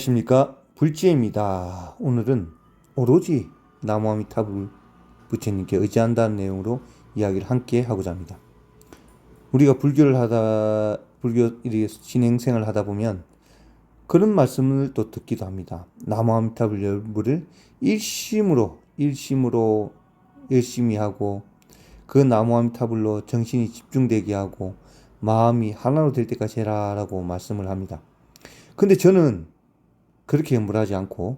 안녕하십니까, 불지혜입니다. 오늘은 오로지 나무아미타불 부처님께 의지한다는 내용으로 이야기를 함께 하고자 합니다. 우리가 불교 신행생을 하다 보면 그런 말씀을 또 듣기도 합니다. 나무아미타불 열불을 일심으로 열심히 하고 그 나무아미타불로 정신이 집중되게 하고 마음이 하나로 될 때까지 해라라고 말씀을 합니다. 근데 저는 그렇게 염불하지 않고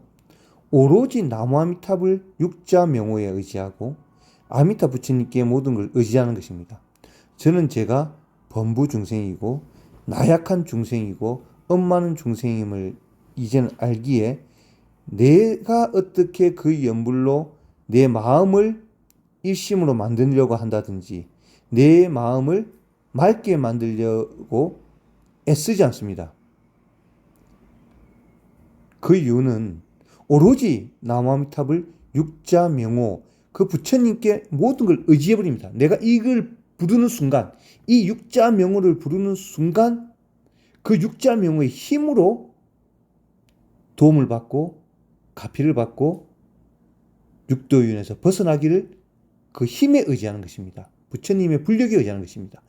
오로지 나무아미타불 육자명호에 의지하고 아미타 부처님께 모든 걸 의지하는 것입니다. 저는 제가 범부 중생이고 나약한 중생이고 엄많은 중생임을 이제는 알기에 내가 어떻게 그 염불로 내 마음을 일심으로 만들려고 한다든지 내 마음을 맑게 만들려고 애쓰지 않습니다. 그 이유는 오로지 나무아미타불 육자명호 그 부처님께 모든 걸 의지해버립니다. 내가 이걸 부르는 순간, 이 육자명호를 부르는 순간 그 육자명호의 힘으로 도움을 받고 가피를 받고 육도윤에서 벗어나기를 그 힘에 의지하는 것입니다. 부처님의 불력에 의지하는 것입니다.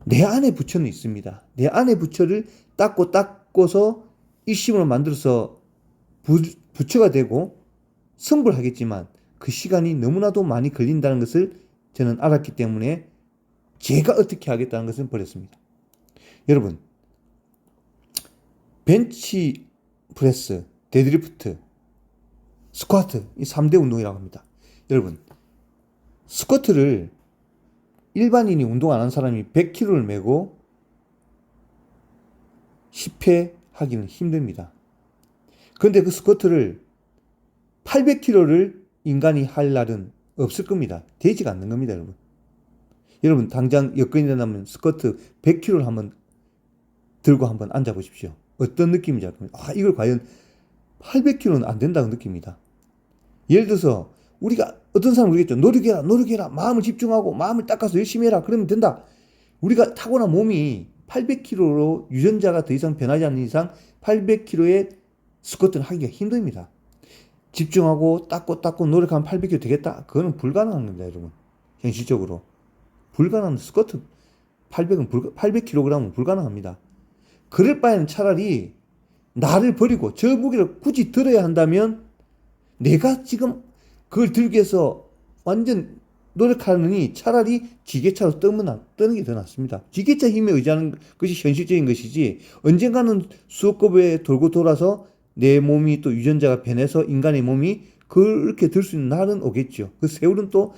내 안에 부처는 있습니다. 내 안에 부처를 닦고서 일심으로 만들어서 부처가 되고 성불하겠지만 그 시간이 너무나도 많이 걸린다는 것을 저는 알았기 때문에 제가 어떻게 하겠다는 것은 버렸습니다. 여러분, 벤치 프레스, 데드리프트, 스쿼트 이 3대 운동이라고 합니다. 여러분, 스쿼트를 일반인이 운동 안 하는 사람이 100kg를 메고 10회 하기는 힘듭니다. 그런데 그 스쿼트를 800kg를 인간이 할 날은 없을 겁니다. 되지가 않는 겁니다, 여러분. 여러분, 당장 여건이 된다면 스쿼트 100kg를 한번 들고 한번 앉아 보십시오. 어떤 느낌인지 알 겁니다. 이걸 과연 800kg는 안 된다고 느낍니다. 예를 들어서 우리가 어떤 사람 그러겠죠. 노력해라. 마음을 집중하고 마음을 닦아서 열심히 해라. 그러면 된다. 우리가 타고난 몸이 800kg로 유전자가 더 이상 변하지 않는 이상 800kg의 스쿼트는 하기가 힘듭니다. 집중하고 닦고 노력하면 800kg 되겠다? 그거는 불가능한 겁니다, 여러분. 현실적으로. 불가능한 스쿼트 800kg은 불가능합니다. 그럴 바에는 차라리 나를 버리고 저 무게를 굳이 들어야 한다면 내가 지금 그걸 들기 위해서 완전 노력하느니 차라리 지게차로 뜨는 게 더 낫습니다. 지게차 힘에 의지하는 것이 현실적인 것이지 언젠가는 수억급에 돌고 돌아서 내 몸이 또 유전자가 변해서 인간의 몸이 그렇게 들 수 있는 날은 오겠죠. 그 세월은 또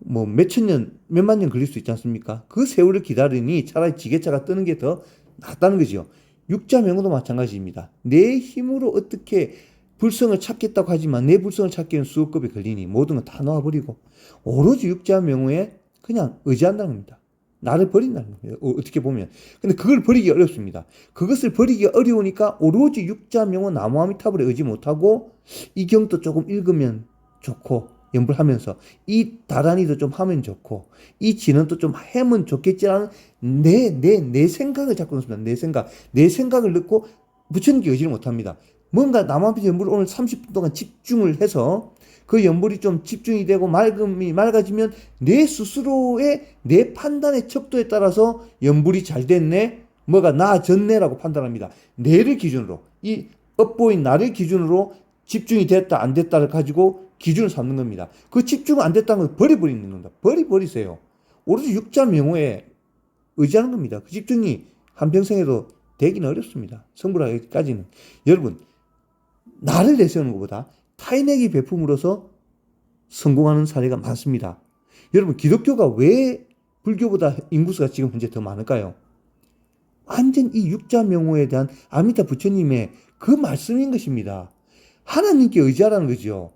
뭐 몇천 년, 몇만 년 걸릴 수 있지 않습니까? 그 세월을 기다리니 차라리 지게차가 뜨는 게 더 낫다는 거죠. 육자명호도 마찬가지입니다. 내 힘으로 어떻게 불성을 찾겠다고 하지만 내 불성을 찾기에는 수억급이 걸리니 모든 걸 다 놓아버리고 오로지 육자명호에 그냥 의지한다는 겁니다. 나를 버린다는 겁니다. 어떻게 보면. 근데 그걸 버리기 어렵습니다. 그것을 버리기 어려우니까 오로지 육자명호 나무아미타불에 의지 못하고 이 경도 조금 읽으면 좋고 염불하면서 이 다란이도 좀 하면 좋고 이 진언도 좀 하면 좋겠지라는 내 생각을 잡고 있습니다. 내 생각을 넣고 부처님께 의지를 못합니다. 뭔가 나무아미타 염불을 오늘 30분 동안 집중을 해서 그 염불이 좀 집중이 되고 맑아지면 내 스스로의 내 판단의 척도에 따라서 염불이 잘 됐네, 뭐가 나아졌네라고 판단합니다. 내를 기준으로, 이 엇보인 나를 기준으로 집중이 됐다 안 됐다를 가지고 기준을 삼는 겁니다. 그 집중 안 됐다는 걸 버려버리는 겁니다. 버리세요. 오로지 육자명호에 의지하는 겁니다. 그 집중이 한평생에도 되기는 어렵습니다. 성불하기까지는. 여러분, 나를 내세우는 것보다 타인에게 베품으로써 성공하는 사례가 많습니다. 여러분, 기독교가 왜 불교보다 인구수가 지금 현재 더 많을까요? 완전 이 육자명호에 대한 아미타 부처님의 그 말씀인 것입니다. 하나님께 의지하라는 거죠.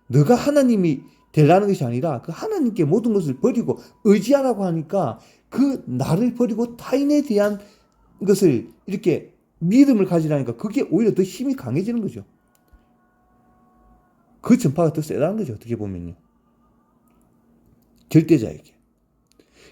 너가 하나님이 되라는 것이 아니라 그 하나님께 모든 것을 버리고 의지하라고 하니까 그 나를 버리고 타인에 대한 것을 이렇게 믿음을 가지라니까 그게 오히려 더 힘이 강해지는 거죠. 그 전파가 더 세다는 거죠. 어떻게 보면요. 절대자에게.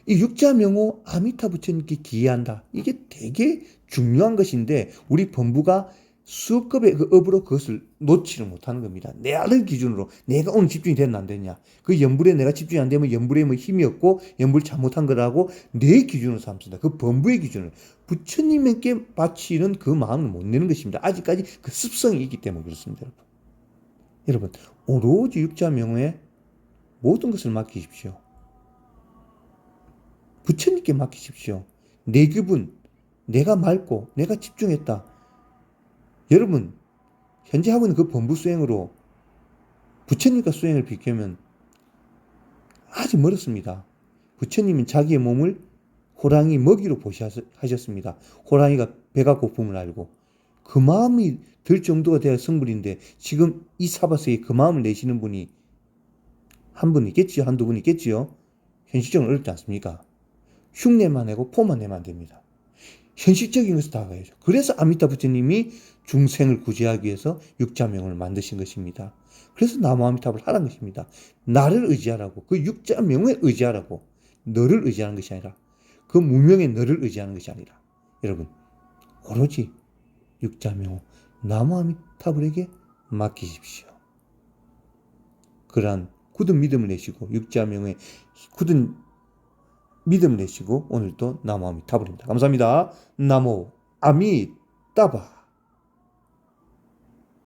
이 육자명호 아미타 부처님께 기여한다. 이게 되게 중요한 것인데 우리 범부가 수급의 그 업으로 그것을 놓지를 못하는 겁니다. 나를 기준으로 내가 오늘 집중이 됐나 안 됐냐. 그 염불에 내가 집중이 안 되면 염불에 뭐 힘이 없고 염불 잘못한 거라고 내 기준으로 삼습니다. 그 범부의 기준을 부처님께 바치는 그 마음을 못 내는 것입니다. 아직까지 그 습성이 있기 때문에 그렇습니다. 여러분 오로지 육자명에 모든 것을 맡기십시오. 부처님께 맡기십시오. 내 기분, 내가 맑고 내가 집중했다. 여러분 현재 하고 있는 그 범부 수행으로 부처님과 수행을 비교하면 아주 멀었습니다. 부처님은 자기의 몸을 호랑이 먹이로 보시하셨습니다. 호랑이가 배가 고픔을 알고 그 마음이 들 정도가 돼야 성불인데 지금 이 사바세에 그 마음을 내시는 분이 한 분 있겠지요? 한두 분 있겠지요? 현실적으로 어렵지 않습니까? 흉내만 내고 포만 내면 안 됩니다. 현실적인 것을 다가야죠. 그래서 아미타 부처님이 중생을 구제하기 위해서 육자명을 만드신 것입니다. 그래서 나무 아미타불을 하라는 것입니다. 나를 의지하라고, 그 육자명에 의지하라고, 너를 의지하는 것이 아니라, 그 무명의 너를 의지하는 것이 아니라, 여러분 오로지 육자명 나무 아미타불에게 맡기십시오. 그러한 굳은 믿음을 내시고 육자명에 굳은 믿음을 내시고 오늘도 나무 아미타불입니다. 감사합니다. 나무 아미타불.